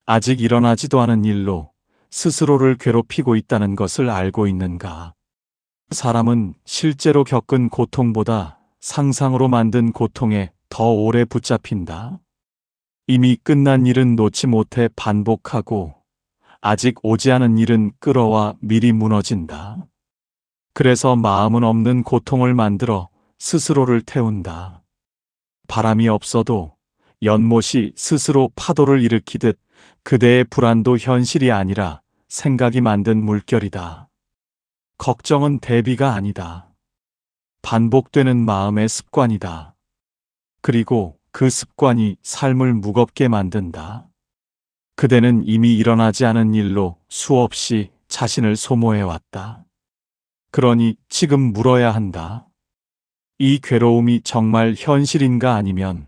아직 일어나지도 않은 일로 스스로를 괴롭히고 있다는 것을 알고 있는가? 사람은 실제로 겪은 고통보다 상상으로 만든 고통에 더 오래 붙잡힌다. 이미 끝난 일은 놓지 못해 반복하고 아직 오지 않은 일은 끌어와 미리 무너진다. 그래서 마음은 없는 고통을 만들어 스스로를 태운다. 바람이 없어도 연못이 스스로 파도를 일으키듯 그대의 불안도 현실이 아니라 생각이 만든 물결이다. 걱정은 대비가 아니다. 반복되는 마음의 습관이다. 그리고 그 습관이 삶을 무겁게 만든다. 그대는 이미 일어나지 않은 일로 수없이 자신을 소모해왔다. 그러니 지금 물어야 한다. 이 괴로움이 정말 현실인가 아니면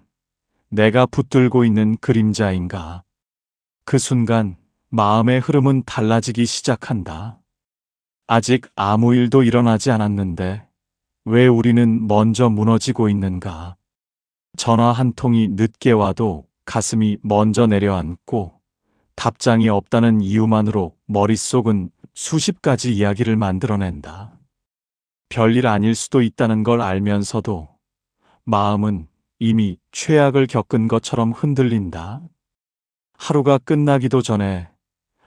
내가 붙들고 있는 그림자인가? 그 순간 마음의 흐름은 달라지기 시작한다. 아직 아무 일도 일어나지 않았는데 왜 우리는 먼저 무너지고 있는가? 전화 한 통이 늦게 와도 가슴이 먼저 내려앉고 답장이 없다는 이유만으로 머릿속은 수십 가지 이야기를 만들어낸다. 별일 아닐 수도 있다는 걸 알면서도 마음은 이미 최악을 겪은 것처럼 흔들린다. 하루가 끝나기도 전에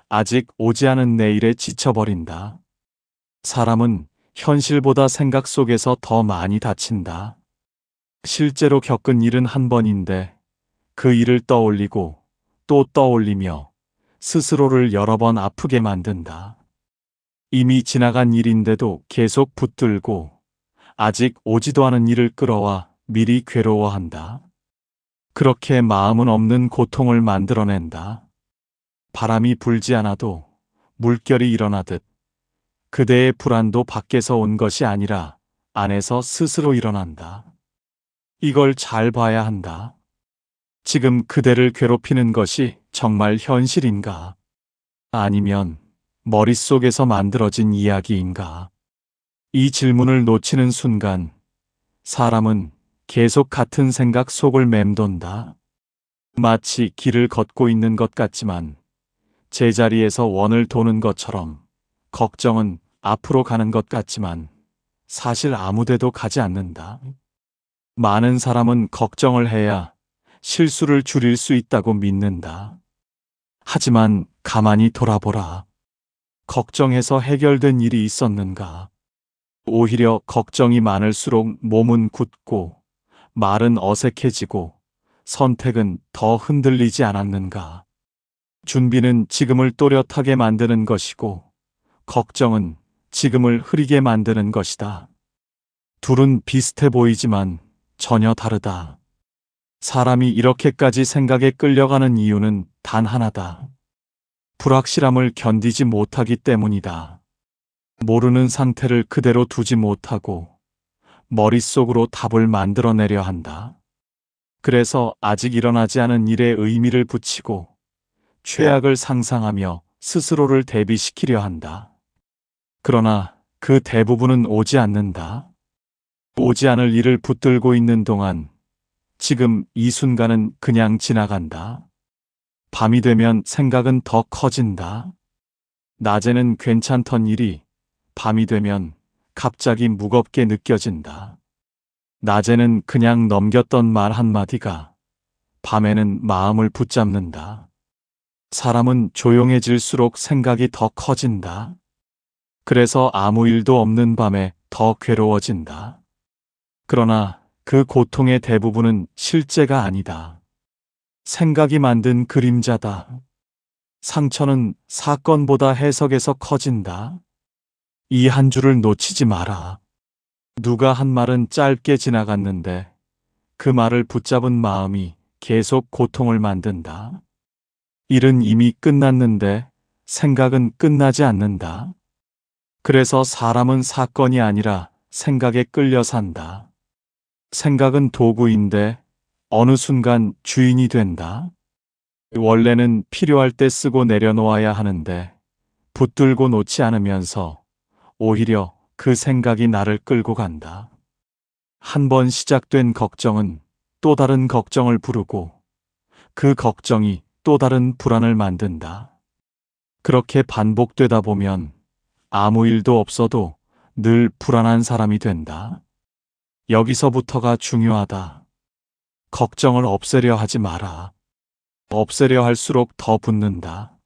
아직 오지 않은 내일에 지쳐버린다. 사람은 현실보다 생각 속에서 더 많이 다친다. 실제로 겪은 일은 한 번인데 그 일을 떠올리고 또 떠올리며 스스로를 여러 번 아프게 만든다. 이미 지나간 일인데도 계속 붙들고 아직 오지도 않은 일을 끌어와 미리 괴로워한다. 그렇게 마음은 없는 고통을 만들어낸다. 바람이 불지 않아도 물결이 일어나듯 그대의 불안도 밖에서 온 것이 아니라 안에서 스스로 일어난다. 이걸 잘 봐야 한다. 지금 그대를 괴롭히는 것이 정말 현실인가? 아니면 머릿속에서 만들어진 이야기인가? 이 질문을 놓치는 순간 사람은 계속 같은 생각 속을 맴돈다. 마치 길을 걷고 있는 것 같지만 제자리에서 원을 도는 것처럼 걱정은 앞으로 가는 것 같지만 사실 아무데도 가지 않는다. 많은 사람은 걱정을 해야 실수를 줄일 수 있다고 믿는다. 하지만 가만히 돌아보라. 걱정해서 해결된 일이 있었는가? 오히려 걱정이 많을수록 몸은 굳고 말은 어색해지고 선택은 더 흔들리지 않았는가? 준비는 지금을 또렷하게 만드는 것이고 걱정은 지금을 흐리게 만드는 것이다. 둘은 비슷해 보이지만 전혀 다르다. 사람이 이렇게까지 생각에 끌려가는 이유는 단 하나다. 불확실함을 견디지 못하기 때문이다. 모르는 상태를 그대로 두지 못하고 머릿속으로 답을 만들어내려 한다. 그래서 아직 일어나지 않은 일에 의미를 붙이고 최악을 상상하며 스스로를 대비시키려 한다. 그러나 그 대부분은 오지 않는다. 오지 않을 일을 붙들고 있는 동안 지금 이 순간은 그냥 지나간다. 밤이 되면 생각은 더 커진다. 낮에는 괜찮던 일이 밤이 되면 갑자기 무겁게 느껴진다. 낮에는 그냥 넘겼던 말 한마디가 밤에는 마음을 붙잡는다. 사람은 조용해질수록 생각이 더 커진다. 그래서 아무 일도 없는 밤에 더 괴로워진다. 그러나 그 고통의 대부분은 실제가 아니다. 생각이 만든 그림자다. 상처는 사건보다 해석에서 커진다. 이 한 줄을 놓치지 마라. 누가 한 말은 짧게 지나갔는데 그 말을 붙잡은 마음이 계속 고통을 만든다. 일은 이미 끝났는데 생각은 끝나지 않는다. 그래서 사람은 사건이 아니라 생각에 끌려 산다. 생각은 도구인데 어느 순간 주인이 된다. 원래는 필요할 때 쓰고 내려놓아야 하는데 붙들고 놓지 않으면서 오히려 그 생각이 나를 끌고 간다. 한 번 시작된 걱정은 또 다른 걱정을 부르고 그 걱정이 또 다른 불안을 만든다. 그렇게 반복되다 보면 아무 일도 없어도 늘 불안한 사람이 된다. 여기서부터가 중요하다. 걱정을 없애려 하지 마라. 없애려 할수록 더 붙는다.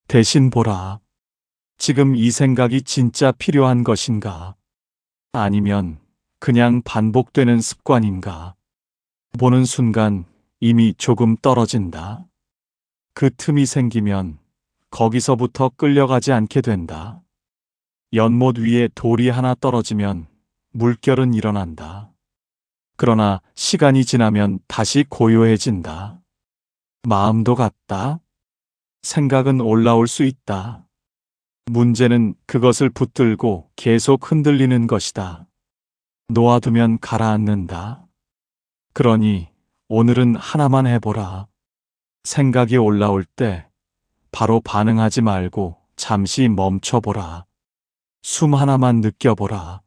대신 보라. 지금 이 생각이 진짜 필요한 것인가? 아니면 그냥 반복되는 습관인가? 보는 순간 이미 조금 떨어진다. 그 틈이 생기면 거기서부터 끌려가지 않게 된다. 연못 위에 돌이 하나 떨어지면 물결은 일어난다. 그러나 시간이 지나면 다시 고요해진다. 마음도 같다. 생각은 올라올 수 있다. 문제는 그것을 붙들고 계속 흔들리는 것이다. 놓아두면 가라앉는다. 그러니 오늘은 하나만 해보라. 생각이 올라올 때 바로 반응하지 말고 잠시 멈춰보라. 숨 하나만 느껴보라.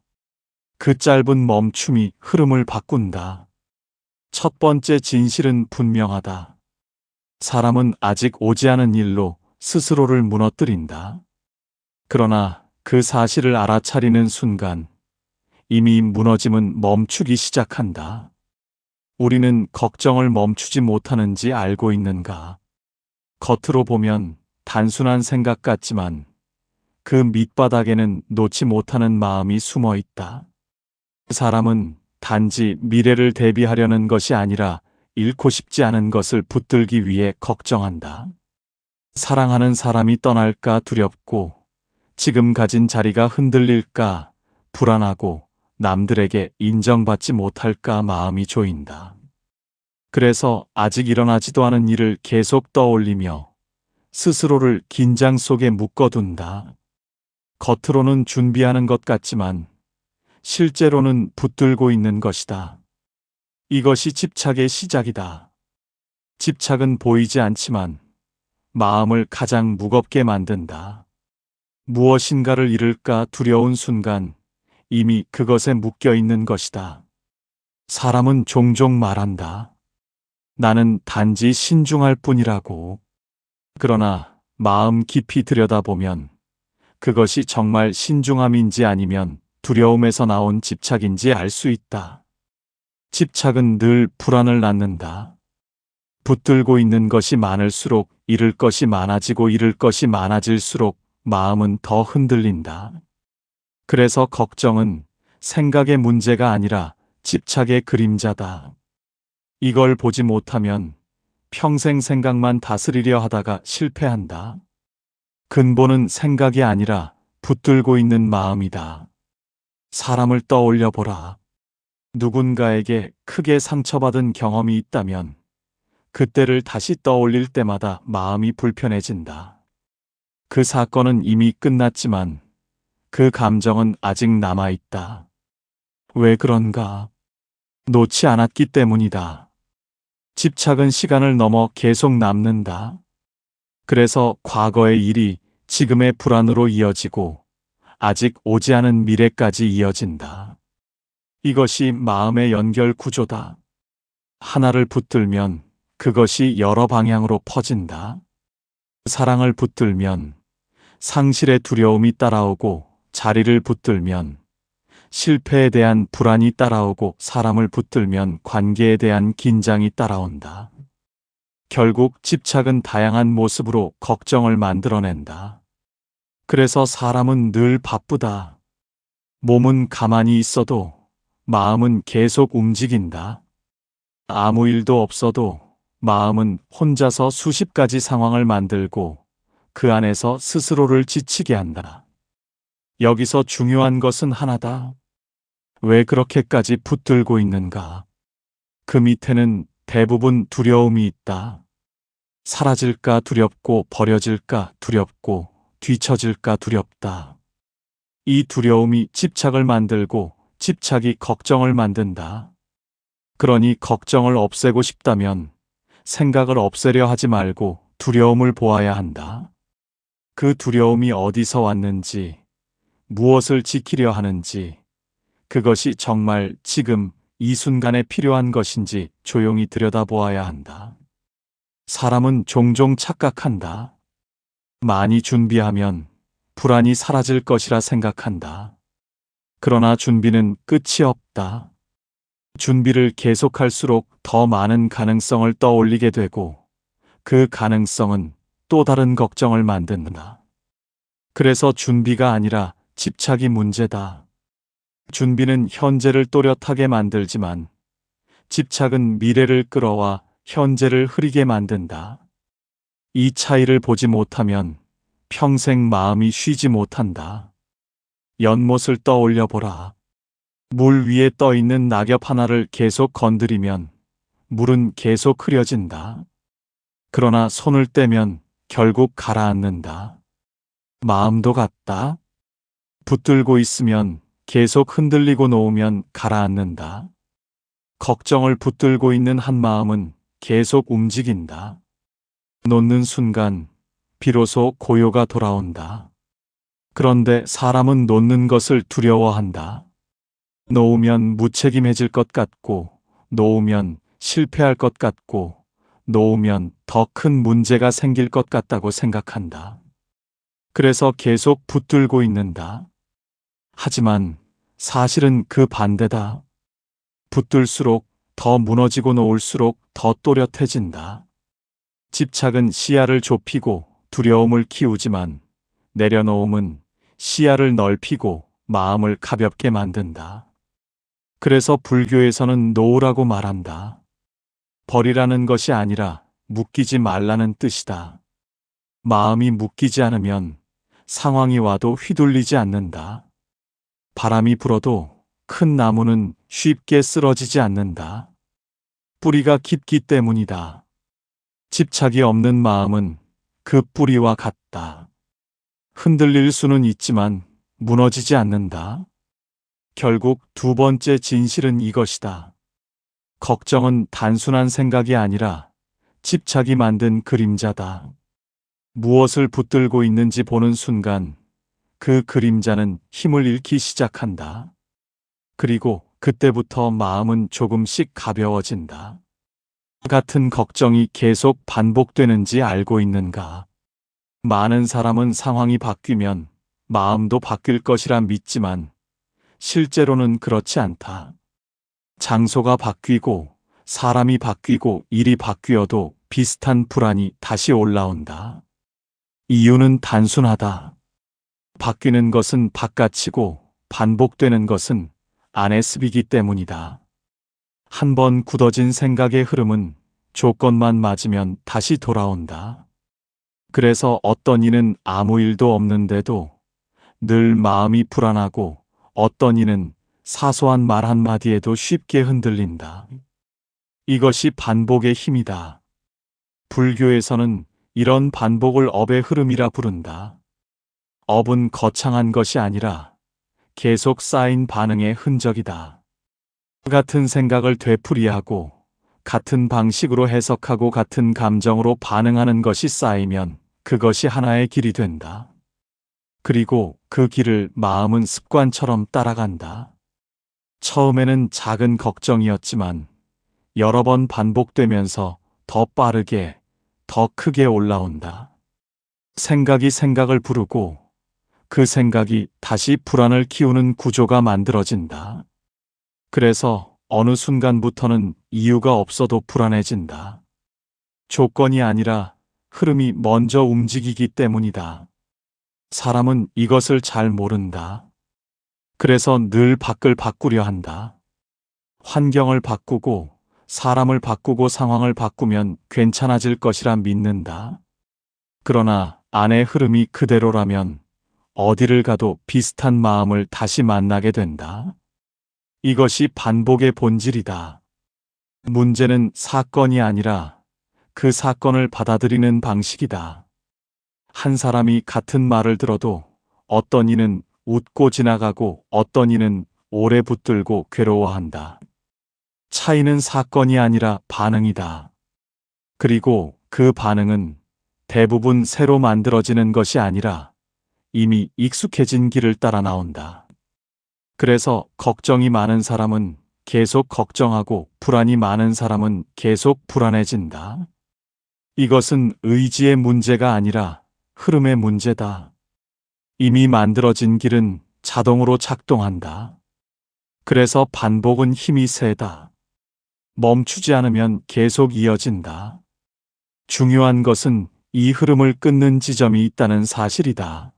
그 짧은 멈춤이 흐름을 바꾼다. 첫 번째 진실은 분명하다. 사람은 아직 오지 않은 일로 스스로를 무너뜨린다. 그러나 그 사실을 알아차리는 순간 이미 무너짐은 멈추기 시작한다. 우리는 걱정을 멈추지 못하는지 알고 있는가? 겉으로 보면 단순한 생각 같지만 그 밑바닥에는 놓지 못하는 마음이 숨어 있다. 사람은 단지 미래를 대비하려는 것이 아니라 잃고 싶지 않은 것을 붙들기 위해 걱정한다. 사랑하는 사람이 떠날까 두렵고 지금 가진 자리가 흔들릴까 불안하고 남들에게 인정받지 못할까 마음이 조인다. 그래서 아직 일어나지도 않은 일을 계속 떠올리며 스스로를 긴장 속에 묶어둔다. 겉으로는 준비하는 것 같지만 실제로는 붙들고 있는 것이다. 이것이 집착의 시작이다. 집착은 보이지 않지만 마음을 가장 무겁게 만든다. 무엇인가를 잃을까 두려운 순간 이미 그것에 묶여 있는 것이다. 사람은 종종 말한다. 나는 단지 신중할 뿐이라고. 그러나 마음 깊이 들여다보면 그것이 정말 신중함인지 아니면 두려움에서 나온 집착인지 알 수 있다. 집착은 늘 불안을 낳는다. 붙들고 있는 것이 많을수록 잃을 것이 많아지고 잃을 것이 많아질수록 마음은 더 흔들린다. 그래서 걱정은 생각의 문제가 아니라 집착의 그림자다. 이걸 보지 못하면 평생 생각만 다스리려 하다가 실패한다. 근본은 생각이 아니라 붙들고 있는 마음이다. 사람을 떠올려 보라. 누군가에게 크게 상처받은 경험이 있다면 그때를 다시 떠올릴 때마다 마음이 불편해진다. 그 사건은 이미 끝났지만 그 감정은 아직 남아있다. 왜 그런가? 놓지 않았기 때문이다. 집착은 시간을 넘어 계속 남는다. 그래서 과거의 일이 지금의 불안으로 이어지고 아직 오지 않은 미래까지 이어진다. 이것이 마음의 연결 구조다. 하나를 붙들면 그것이 여러 방향으로 퍼진다. 사랑을 붙들면 상실의 두려움이 따라오고 자리를 붙들면 실패에 대한 불안이 따라오고 사람을 붙들면 관계에 대한 긴장이 따라온다. 결국 집착은 다양한 모습으로 걱정을 만들어낸다. 그래서 사람은 늘 바쁘다. 몸은 가만히 있어도 마음은 계속 움직인다. 아무 일도 없어도 마음은 혼자서 수십 가지 상황을 만들고 그 안에서 스스로를 지치게 한다. 여기서 중요한 것은 하나다. 왜 그렇게까지 붙들고 있는가? 그 밑에는 대부분 두려움이 있다. 사라질까 두렵고 버려질까 두렵고 뒤처질까 두렵다. 이 두려움이 집착을 만들고 집착이 걱정을 만든다. 그러니 걱정을 없애고 싶다면 생각을 없애려 하지 말고 두려움을 보아야 한다. 그 두려움이 어디서 왔는지, 무엇을 지키려 하는지, 그것이 정말 지금 이 순간에 필요한 것인지 조용히 들여다보아야 한다. 사람은 종종 착각한다. 많이 준비하면 불안이 사라질 것이라 생각한다. 그러나 준비는 끝이 없다. 준비를 계속할수록 더 많은 가능성을 떠올리게 되고 그 가능성은 또 다른 걱정을 만든다. 그래서 준비가 아니라 집착이 문제다. 준비는 현재를 또렷하게 만들지만 집착은 미래를 끌어와 현재를 흐리게 만든다. 이 차이를 보지 못하면 평생 마음이 쉬지 못한다. 연못을 떠올려 보라. 물 위에 떠 있는 낙엽 하나를 계속 건드리면 물은 계속 흐려진다. 그러나 손을 떼면 결국 가라앉는다. 마음도 같다. 붙들고 있으면 계속 흔들리고 놓으면 가라앉는다. 걱정을 붙들고 있는 한 마음은 계속 움직인다. 놓는 순간 비로소 고요가 돌아온다. 그런데 사람은 놓는 것을 두려워한다. 놓으면 무책임해질 것 같고, 놓으면 실패할 것 같고, 놓으면 더 큰 문제가 생길 것 같다고 생각한다. 그래서 계속 붙들고 있는다. 하지만 사실은 그 반대다. 붙들수록 더 무너지고 놓을수록 더 또렷해진다. 집착은 시야를 좁히고 두려움을 키우지만 내려놓음은 시야를 넓히고 마음을 가볍게 만든다. 그래서 불교에서는 놓으라고 말한다. 버리라는 것이 아니라 묶이지 말라는 뜻이다. 마음이 묶이지 않으면 상황이 와도 휘둘리지 않는다. 바람이 불어도 큰 나무는 쉽게 쓰러지지 않는다. 뿌리가 깊기 때문이다. 집착이 없는 마음은 그 뿌리와 같다. 흔들릴 수는 있지만 무너지지 않는다. 결국 두 번째 진실은 이것이다. 걱정은 단순한 생각이 아니라 집착이 만든 그림자다. 무엇을 붙들고 있는지 보는 순간 그 그림자는 힘을 잃기 시작한다. 그리고 그때부터 마음은 조금씩 가벼워진다. 같은 걱정이 계속 반복되는지 알고 있는가? 많은 사람은 상황이 바뀌면 마음도 바뀔 것이라 믿지만 실제로는 그렇지 않다. 장소가 바뀌고 사람이 바뀌고 일이 바뀌어도 비슷한 불안이 다시 올라온다. 이유는 단순하다. 바뀌는 것은 바깥이고 반복되는 것은 안의 습이기 때문이다. 한 번 굳어진 생각의 흐름은 조건만 맞으면 다시 돌아온다. 그래서 어떤 이는 아무 일도 없는데도 늘 마음이 불안하고 어떤 이는 사소한 말 한마디에도 쉽게 흔들린다. 이것이 반복의 힘이다. 불교에서는 이런 반복을 업의 흐름이라 부른다. 업은 거창한 것이 아니라 계속 쌓인 반응의 흔적이다. 같은 생각을 되풀이하고 같은 방식으로 해석하고 같은 감정으로 반응하는 것이 쌓이면 그것이 하나의 길이 된다. 그리고 그 길을 마음은 습관처럼 따라간다. 처음에는 작은 걱정이었지만 여러 번 반복되면서 더 빠르게, 더 크게 올라온다. 생각이 생각을 부르고 그 생각이 다시 불안을 키우는 구조가 만들어진다. 그래서 어느 순간부터는 이유가 없어도 불안해진다. 조건이 아니라 흐름이 먼저 움직이기 때문이다. 사람은 이것을 잘 모른다. 그래서 늘 밖을 바꾸려 한다. 환경을 바꾸고 사람을 바꾸고 상황을 바꾸면 괜찮아질 것이라 믿는다. 그러나 안의 흐름이 그대로라면 어디를 가도 비슷한 마음을 다시 만나게 된다. 이것이 반복의 본질이다. 문제는 사건이 아니라 그 사건을 받아들이는 방식이다. 한 사람이 같은 말을 들어도 어떤 이는 웃고 지나가고 어떤 이는 오래 붙들고 괴로워한다. 차이는 사건이 아니라 반응이다. 그리고 그 반응은 대부분 새로 만들어지는 것이 아니라 이미 익숙해진 길을 따라 나온다. 그래서 걱정이 많은 사람은 계속 걱정하고 불안이 많은 사람은 계속 불안해진다. 이것은 의지의 문제가 아니라 흐름의 문제다. 이미 만들어진 길은 자동으로 작동한다. 그래서 반복은 힘이 세다. 멈추지 않으면 계속 이어진다. 중요한 것은 이 흐름을 끊는 지점이 있다는 사실이다.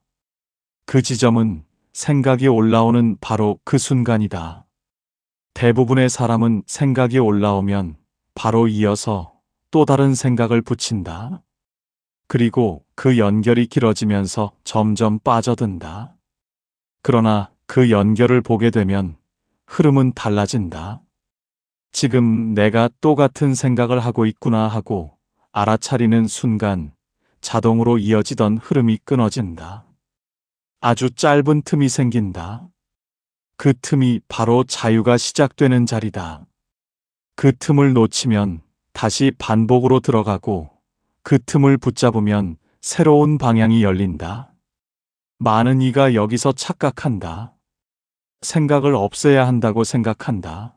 그 지점은 생각이 올라오는 바로 그 순간이다. 대부분의 사람은 생각이 올라오면 바로 이어서 또 다른 생각을 붙인다. 그리고 그 연결이 길어지면서 점점 빠져든다. 그러나 그 연결을 보게 되면 흐름은 달라진다. 지금 내가 또 같은 생각을 하고 있구나 하고 알아차리는 순간 자동으로 이어지던 흐름이 끊어진다. 아주 짧은 틈이 생긴다. 그 틈이 바로 자유가 시작되는 자리다. 그 틈을 놓치면 다시 반복으로 들어가고 그 틈을 붙잡으면 새로운 방향이 열린다. 많은 이가 여기서 착각한다. 생각을 없애야 한다고 생각한다.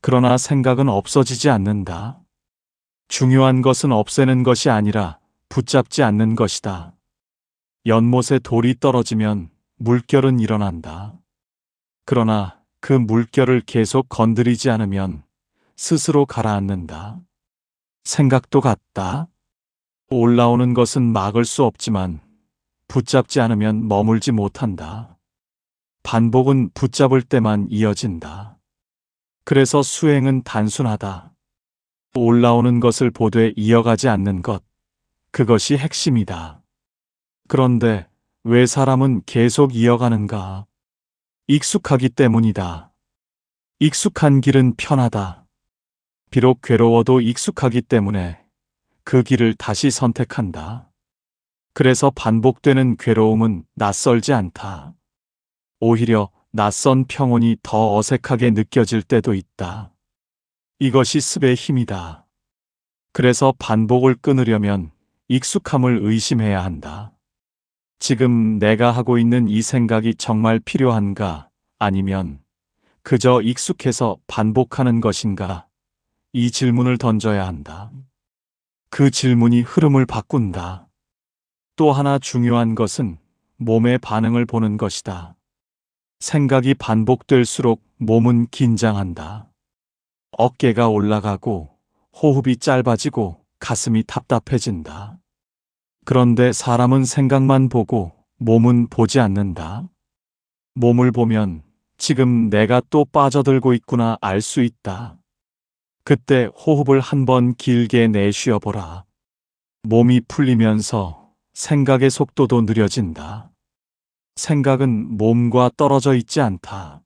그러나 생각은 없어지지 않는다. 중요한 것은 없애는 것이 아니라 붙잡지 않는 것이다. 연못에 돌이 떨어지면 물결은 일어난다. 그러나 그 물결을 계속 건드리지 않으면 스스로 가라앉는다. 생각도 같다. 올라오는 것은 막을 수 없지만 붙잡지 않으면 머물지 못한다. 반복은 붙잡을 때만 이어진다. 그래서 수행은 단순하다. 올라오는 것을 보되 이어가지 않는 것, 그것이 핵심이다. 그런데 왜 사람은 계속 이어가는가? 익숙하기 때문이다. 익숙한 길은 편하다. 비록 괴로워도 익숙하기 때문에 그 길을 다시 선택한다. 그래서 반복되는 괴로움은 낯설지 않다. 오히려 낯선 평온이 더 어색하게 느껴질 때도 있다. 이것이 습의 힘이다. 그래서 반복을 끊으려면 익숙함을 의심해야 한다. 지금 내가 하고 있는 이 생각이 정말 필요한가? 아니면 그저 익숙해서 반복하는 것인가? 이 질문을 던져야 한다. 그 질문이 흐름을 바꾼다. 또 하나 중요한 것은 몸의 반응을 보는 것이다. 생각이 반복될수록 몸은 긴장한다. 어깨가 올라가고 호흡이 짧아지고 가슴이 답답해진다. 그런데 사람은 생각만 보고 몸은 보지 않는다. 몸을 보면 지금 내가 또 빠져들고 있구나 알 수 있다. 그때 호흡을 한번 길게 내쉬어 보라. 몸이 풀리면서 생각의 속도도 느려진다. 생각은 몸과 떨어져 있지 않다.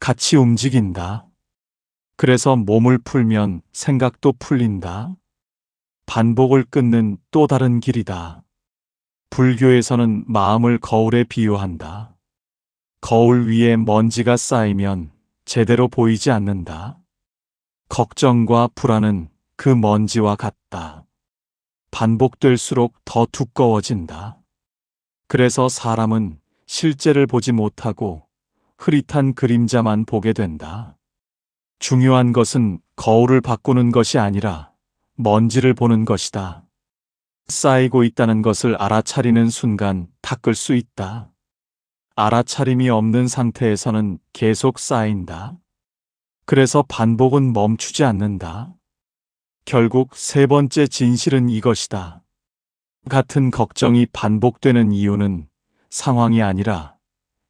같이 움직인다. 그래서 몸을 풀면 생각도 풀린다. 반복을 끊는 또 다른 길이다. 불교에서는 마음을 거울에 비유한다. 거울 위에 먼지가 쌓이면 제대로 보이지 않는다. 걱정과 불안은 그 먼지와 같다. 반복될수록 더 두꺼워진다. 그래서 사람은 실제를 보지 못하고 흐릿한 그림자만 보게 된다. 중요한 것은 거울을 바꾸는 것이 아니라 먼지를 보는 것이다. 쌓이고 있다는 것을 알아차리는 순간 닦을 수 있다. 알아차림이 없는 상태에서는 계속 쌓인다. 그래서 반복은 멈추지 않는다. 결국 세 번째 진실은 이것이다. 같은 걱정이 반복되는 이유는 상황이 아니라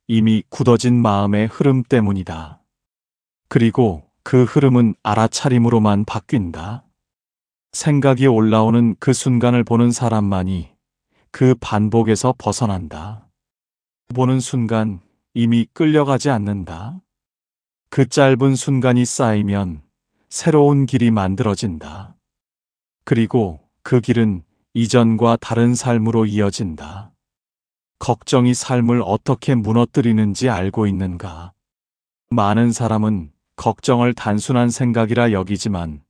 이미 굳어진 마음의 흐름 때문이다. 그리고 그 흐름은 알아차림으로만 바뀐다. 생각이 올라오는 그 순간을 보는 사람만이 그 반복에서 벗어난다. 보는 순간 이미 끌려가지 않는다. 그 짧은 순간이 쌓이면 새로운 길이 만들어진다. 그리고 그 길은 이전과 다른 삶으로 이어진다. 걱정이 삶을 어떻게 무너뜨리는지 알고 있는가? 많은 사람은 걱정을 단순한 생각이라 여기지만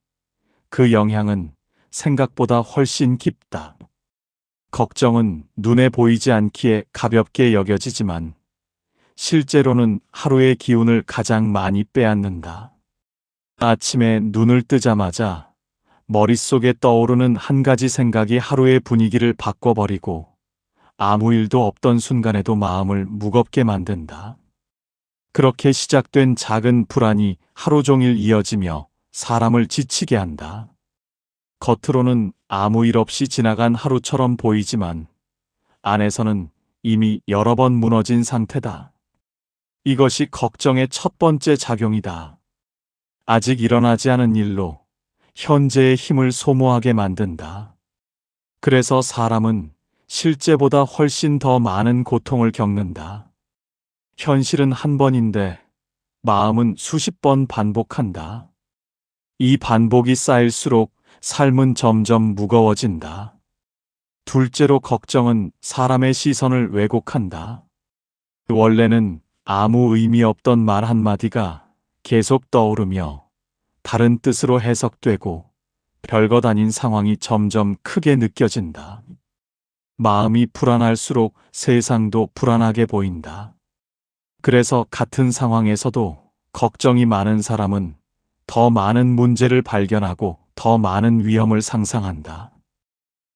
그 영향은 생각보다 훨씬 깊다. 걱정은 눈에 보이지 않기에 가볍게 여겨지지만 실제로는 하루의 기운을 가장 많이 빼앗는다. 아침에 눈을 뜨자마자 머릿속에 떠오르는 한 가지 생각이 하루의 분위기를 바꿔버리고 아무 일도 없던 순간에도 마음을 무겁게 만든다. 그렇게 시작된 작은 불안이 하루 종일 이어지며 사람을 지치게 한다. 겉으로는 아무 일 없이 지나간 하루처럼 보이지만 안에서는 이미 여러 번 무너진 상태다. 이것이 걱정의 첫 번째 작용이다. 아직 일어나지 않은 일로 현재의 힘을 소모하게 만든다. 그래서 사람은 실제보다 훨씬 더 많은 고통을 겪는다. 현실은 한 번인데 마음은 수십 번 반복한다. 이 반복이 쌓일수록 삶은 점점 무거워진다. 둘째로 걱정은 사람의 시선을 왜곡한다. 원래는 아무 의미 없던 말 한마디가 계속 떠오르며 다른 뜻으로 해석되고 별것 아닌 상황이 점점 크게 느껴진다. 마음이 불안할수록 세상도 불안하게 보인다. 그래서 같은 상황에서도 걱정이 많은 사람은 더 많은 문제를 발견하고 더 많은 위험을 상상한다.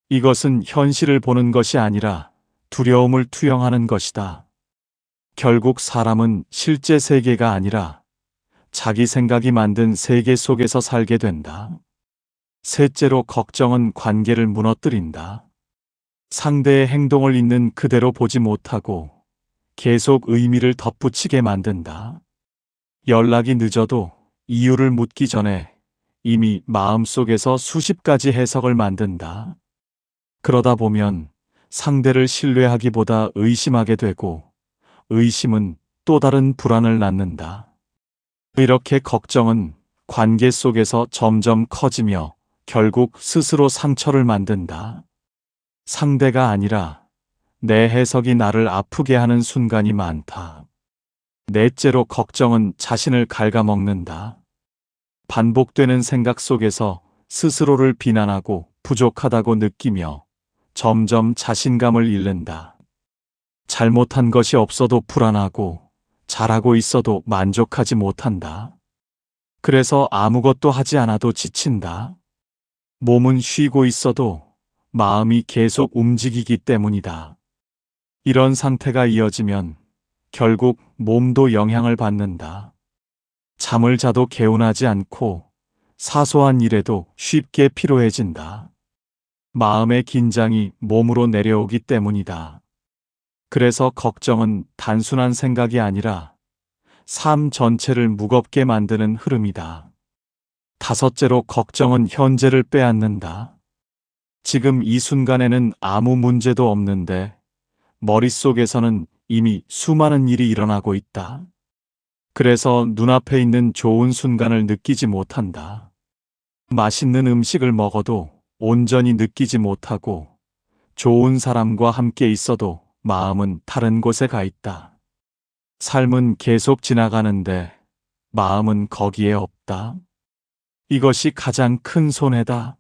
이것은 현실을 보는 것이 아니라 두려움을 투영하는 것이다. 결국 사람은 실제 세계가 아니라 자기 생각이 만든 세계 속에서 살게 된다. 셋째로 걱정은 관계를 무너뜨린다. 상대의 행동을 있는 그대로 보지 못하고 계속 의미를 덧붙이게 만든다. 연락이 늦어도 이유를 묻기 전에 이미 마음속에서 수십 가지 해석을 만든다. 그러다 보면 상대를 신뢰하기보다 의심하게 되고 의심은 또 다른 불안을 낳는다. 이렇게 걱정은 관계 속에서 점점 커지며 결국 스스로 상처를 만든다. 상대가 아니라 내 해석이 나를 아프게 하는 순간이 많다. 넷째로 걱정은 자신을 갉아먹는다. 반복되는 생각 속에서 스스로를 비난하고 부족하다고 느끼며 점점 자신감을 잃는다. 잘못한 것이 없어도 불안하고 잘하고 있어도 만족하지 못한다. 그래서 아무것도 하지 않아도 지친다. 몸은 쉬고 있어도 마음이 계속 움직이기 때문이다. 이런 상태가 이어지면 결국 몸도 영향을 받는다. 잠을 자도 개운하지 않고 사소한 일에도 쉽게 피로해진다. 마음의 긴장이 몸으로 내려오기 때문이다. 그래서 걱정은 단순한 생각이 아니라 삶 전체를 무겁게 만드는 흐름이다. 다섯째로 걱정은 현재를 빼앗는다. 지금 이 순간에는 아무 문제도 없는데 머릿속에서는 이미 수많은 일이 일어나고 있다. 그래서 눈앞에 있는 좋은 순간을 느끼지 못한다. 맛있는 음식을 먹어도 온전히 느끼지 못하고 좋은 사람과 함께 있어도 마음은 다른 곳에 가 있다. 삶은 계속 지나가는데 마음은 거기에 없다. 이것이 가장 큰 손해다.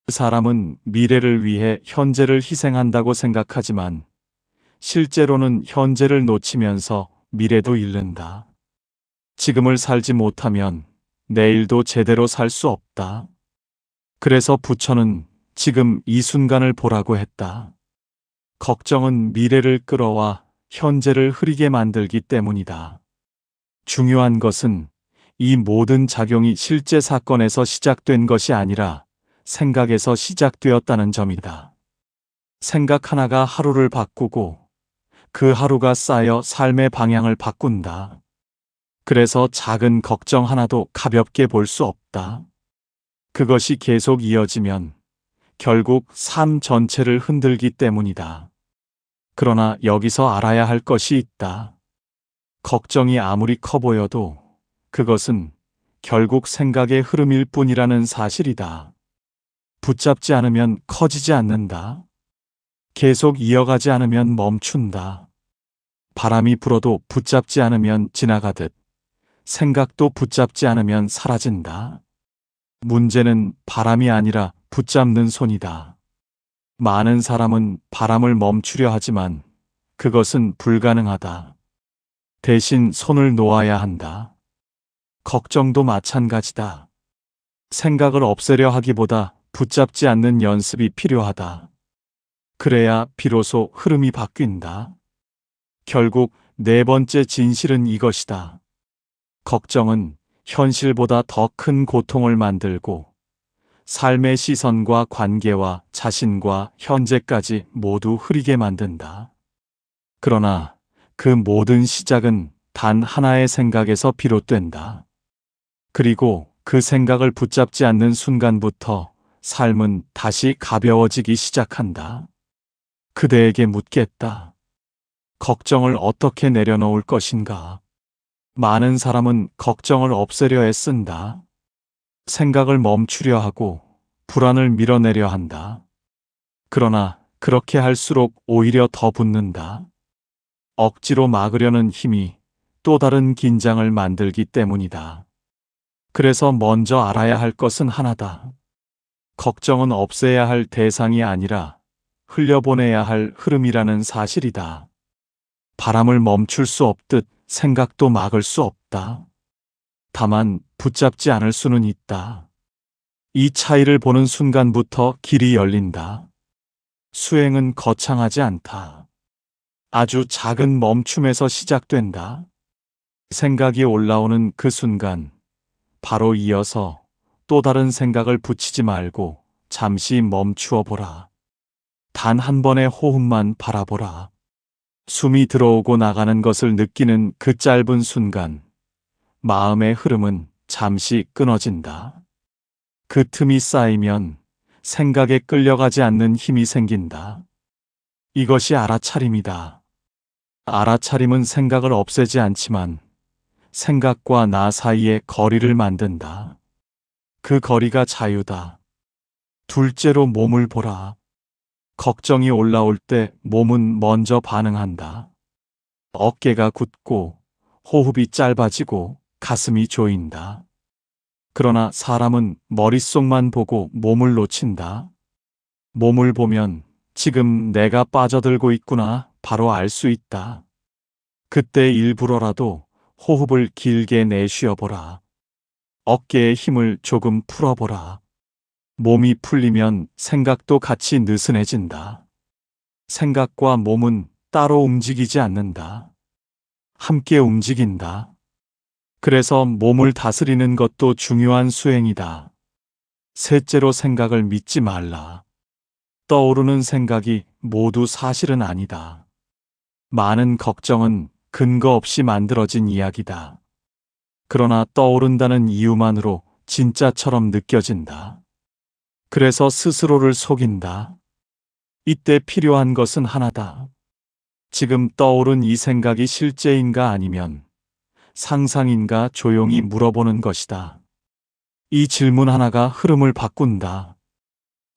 사람은 미래를 위해 현재를 희생한다고 생각하지만 실제로는 현재를 놓치면서 미래도 잃는다. 지금을 살지 못하면 내일도 제대로 살 수 없다. 그래서 부처는 지금 이 순간을 보라고 했다. 걱정은 미래를 끌어와 현재를 흐리게 만들기 때문이다. 중요한 것은 이 모든 작용이 실제 사건에서 시작된 것이 아니라 생각에서 시작되었다는 점이다. 생각 하나가 하루를 바꾸고 그 하루가 쌓여 삶의 방향을 바꾼다. 그래서 작은 걱정 하나도 가볍게 볼 수 없다. 그것이 계속 이어지면 결국 삶 전체를 흔들기 때문이다. 그러나 여기서 알아야 할 것이 있다. 걱정이 아무리 커 보여도 그것은 결국 생각의 흐름일 뿐이라는 사실이다. 붙잡지 않으면 커지지 않는다. 계속 이어가지 않으면 멈춘다. 바람이 불어도 붙잡지 않으면 지나가듯 생각도 붙잡지 않으면 사라진다. 문제는 바람이 아니라 붙잡는 손이다. 많은 사람은 바람을 멈추려 하지만 그것은 불가능하다. 대신 손을 놓아야 한다. 걱정도 마찬가지다. 생각을 없애려 하기보다 붙잡지 않는 연습이 필요하다. 그래야 비로소 흐름이 바뀐다. 결국 네 번째 진실은 이것이다. 걱정은 현실보다 더 큰 고통을 만들고 삶의 시선과 관계와 자신과 현재까지 모두 흐리게 만든다. 그러나 그 모든 시작은 단 하나의 생각에서 비롯된다. 그리고 그 생각을 붙잡지 않는 순간부터 삶은 다시 가벼워지기 시작한다. 그대에게 묻겠다. 걱정을 어떻게 내려놓을 것인가? 많은 사람은 걱정을 없애려 애쓴다. 생각을 멈추려 하고 불안을 밀어내려 한다. 그러나 그렇게 할수록 오히려 더 붙는다. 억지로 막으려는 힘이 또 다른 긴장을 만들기 때문이다. 그래서 먼저 알아야 할 것은 하나다. 걱정은 없애야 할 대상이 아니라 흘려보내야 할 흐름이라는 사실이다. 바람을 멈출 수 없듯 생각도 막을 수 없다. 다만 붙잡지 않을 수는 있다. 이 차이를 보는 순간부터 길이 열린다. 수행은 거창하지 않다. 아주 작은 멈춤에서 시작된다. 생각이 올라오는 그 순간, 바로 이어서 또 다른 생각을 붙이지 말고 잠시 멈추어 보라. 단 한 번의 호흡만 바라보라. 숨이 들어오고 나가는 것을 느끼는 그 짧은 순간, 마음의 흐름은 잠시 끊어진다. 그 틈이 쌓이면 생각에 끌려가지 않는 힘이 생긴다. 이것이 알아차림이다. 알아차림은 생각을 없애지 않지만 생각과 나 사이에 거리를 만든다. 그 거리가 자유다. 둘째로 몸을 보라. 걱정이 올라올 때 몸은 먼저 반응한다. 어깨가 굳고 호흡이 짧아지고 가슴이 조인다. 그러나 사람은 머릿속만 보고 몸을 놓친다. 몸을 보면 지금 내가 빠져들고 있구나 바로 알 수 있다. 그때 일부러라도 호흡을 길게 내쉬어 보라. 어깨에 힘을 조금 풀어보라. 몸이 풀리면 생각도 같이 느슨해진다. 생각과 몸은 따로 움직이지 않는다. 함께 움직인다. 그래서 몸을 다스리는 것도 중요한 수행이다. 셋째로 생각을 믿지 말라. 떠오르는 생각이 모두 사실은 아니다. 많은 걱정은 근거 없이 만들어진 이야기다. 그러나 떠오른다는 이유만으로 진짜처럼 느껴진다. 그래서 스스로를 속인다. 이때 필요한 것은 하나다. 지금 떠오른 이 생각이 실제인가 아니면 상상인가 조용히 물어보는 것이다. 이 질문 하나가 흐름을 바꾼다.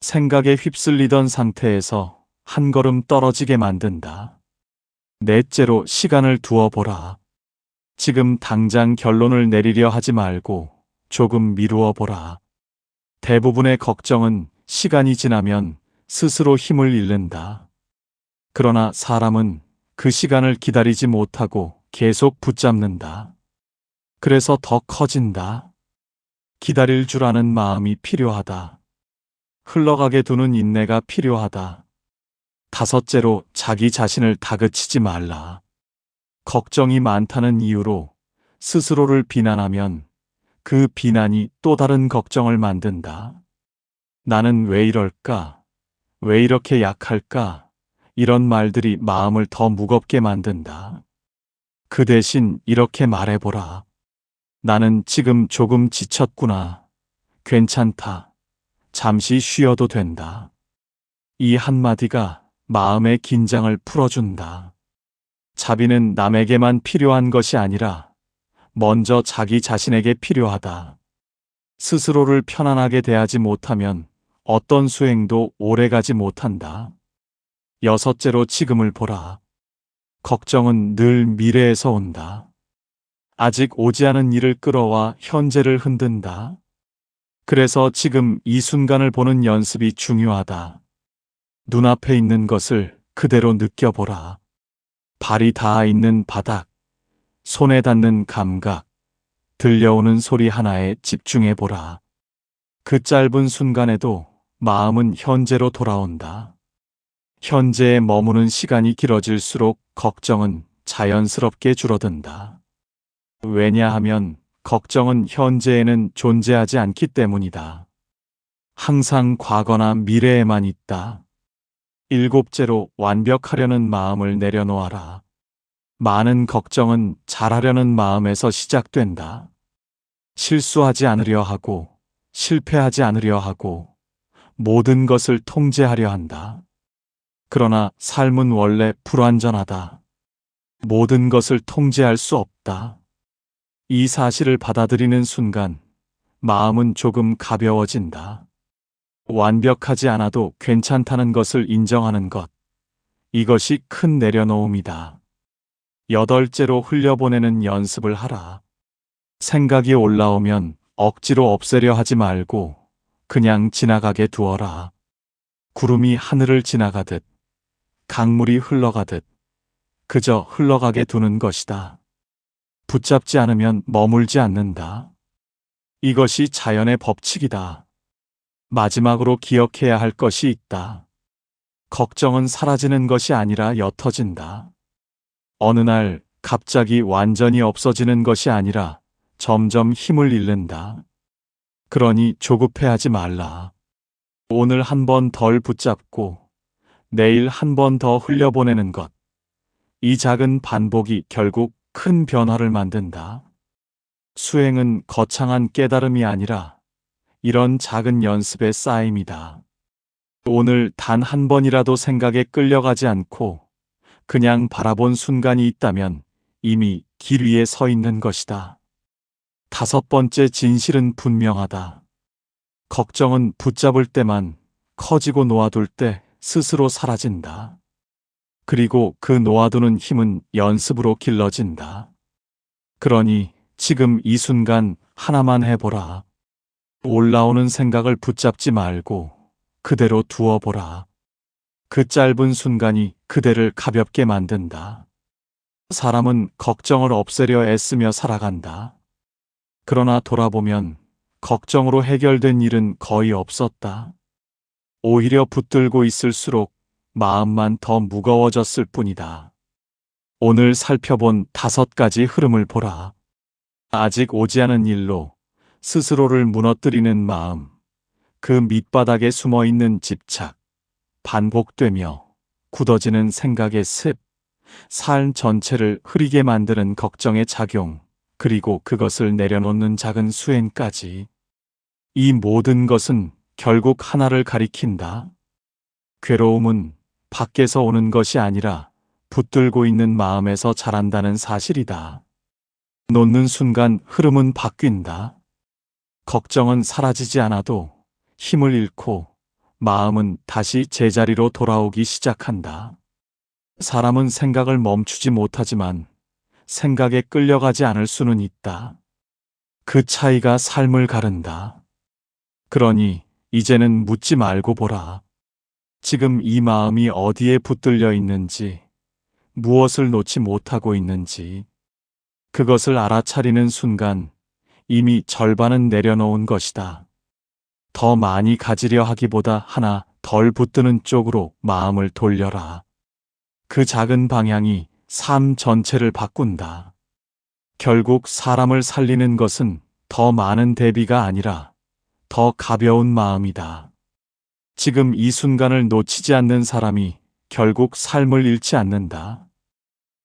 생각에 휩쓸리던 상태에서 한 걸음 떨어지게 만든다. 넷째로 시간을 두어 보라. 지금 당장 결론을 내리려 하지 말고 조금 미루어 보라. 대부분의 걱정은 시간이 지나면 스스로 힘을 잃는다. 그러나 사람은 그 시간을 기다리지 못하고 계속 붙잡는다. 그래서 더 커진다. 기다릴 줄 아는 마음이 필요하다. 흘러가게 두는 인내가 필요하다. 다섯째로 자기 자신을 다그치지 말라. 걱정이 많다는 이유로 스스로를 비난하면 그 비난이 또 다른 걱정을 만든다. 나는 왜 이럴까? 왜 이렇게 약할까? 이런 말들이 마음을 더 무겁게 만든다. 그 대신 이렇게 말해보라. 나는 지금 조금 지쳤구나. 괜찮다. 잠시 쉬어도 된다. 이 한마디가 마음의 긴장을 풀어준다. 자비는 남에게만 필요한 것이 아니라 먼저 자기 자신에게 필요하다. 스스로를 편안하게 대하지 못하면 어떤 수행도 오래가지 못한다. 여섯째로 지금을 보라. 걱정은 늘 미래에서 온다. 아직 오지 않은 일을 끌어와 현재를 흔든다. 그래서 지금 이 순간을 보는 연습이 중요하다. 눈앞에 있는 것을 그대로 느껴보라. 발이 닿아 있는 바닥, 손에 닿는 감각, 들려오는 소리 하나에 집중해보라. 그 짧은 순간에도 마음은 현재로 돌아온다. 현재에 머무는 시간이 길어질수록 걱정은 자연스럽게 줄어든다. 왜냐하면 걱정은 현재에는 존재하지 않기 때문이다. 항상 과거나 미래에만 있다. 일곱째로 완벽하려는 마음을 내려놓아라. 많은 걱정은 잘하려는 마음에서 시작된다. 실수하지 않으려 하고, 실패하지 않으려 하고, 모든 것을 통제하려 한다. 그러나 삶은 원래 불완전하다. 모든 것을 통제할 수 없다. 이 사실을 받아들이는 순간, 마음은 조금 가벼워진다. 완벽하지 않아도 괜찮다는 것을 인정하는 것. 이것이 큰 내려놓음이다. 여덟째로 흘려보내는 연습을 하라. 생각이 올라오면 억지로 없애려 하지 말고 그냥 지나가게 두어라. 구름이 하늘을 지나가듯, 강물이 흘러가듯, 그저 흘러가게 두는 것이다. 붙잡지 않으면 머물지 않는다. 이것이 자연의 법칙이다. 마지막으로 기억해야 할 것이 있다. 걱정은 사라지는 것이 아니라 옅어진다. 어느 날 갑자기 완전히 없어지는 것이 아니라 점점 힘을 잃는다. 그러니 조급해하지 말라. 오늘 한 번 덜 붙잡고 내일 한 번 더 흘려보내는 것. 이 작은 반복이 결국 큰 변화를 만든다. 수행은 거창한 깨달음이 아니라 이런 작은 연습의 쌓임이다. 오늘 단 한 번이라도 생각에 끌려가지 않고 그냥 바라본 순간이 있다면 이미 길 위에 서 있는 것이다. 다섯 번째 진실은 분명하다. 걱정은 붙잡을 때만 커지고 놓아둘 때 스스로 사라진다. 그리고 그 놓아두는 힘은 연습으로 길러진다. 그러니 지금 이 순간 하나만 해보라. 올라오는 생각을 붙잡지 말고 그대로 두어보라. 그 짧은 순간이 그대를 가볍게 만든다. 사람은 걱정을 없애려 애쓰며 살아간다. 그러나 돌아보면 걱정으로 해결된 일은 거의 없었다. 오히려 붙들고 있을수록 마음만 더 무거워졌을 뿐이다. 오늘 살펴본 5가지 흐름을 보라. 아직 오지 않은 일로 스스로를 무너뜨리는 마음, 그 밑바닥에 숨어있는 집착, 반복되며 굳어지는 생각의 습, 삶 전체를 흐리게 만드는 걱정의 작용, 그리고 그것을 내려놓는 작은 수행까지. 이 모든 것은 결국 하나를 가리킨다. 괴로움은 밖에서 오는 것이 아니라 붙들고 있는 마음에서 자란다는 사실이다. 놓는 순간 흐름은 바뀐다. 걱정은 사라지지 않아도 힘을 잃고 마음은 다시 제자리로 돌아오기 시작한다. 사람은 생각을 멈추지 못하지만 생각에 끌려가지 않을 수는 있다. 그 차이가 삶을 가른다. 그러니 이제는 묻지 말고 보라. 지금 이 마음이 어디에 붙들려 있는지, 무엇을 놓지 못하고 있는지, 그것을 알아차리는 순간 이미 절반은 내려놓은 것이다. 더 많이 가지려 하기보다 하나 덜 붙드는 쪽으로 마음을 돌려라. 그 작은 방향이 삶 전체를 바꾼다. 결국 사람을 살리는 것은 더 많은 대비가 아니라 더 가벼운 마음이다. 지금 이 순간을 놓치지 않는 사람이 결국 삶을 잃지 않는다.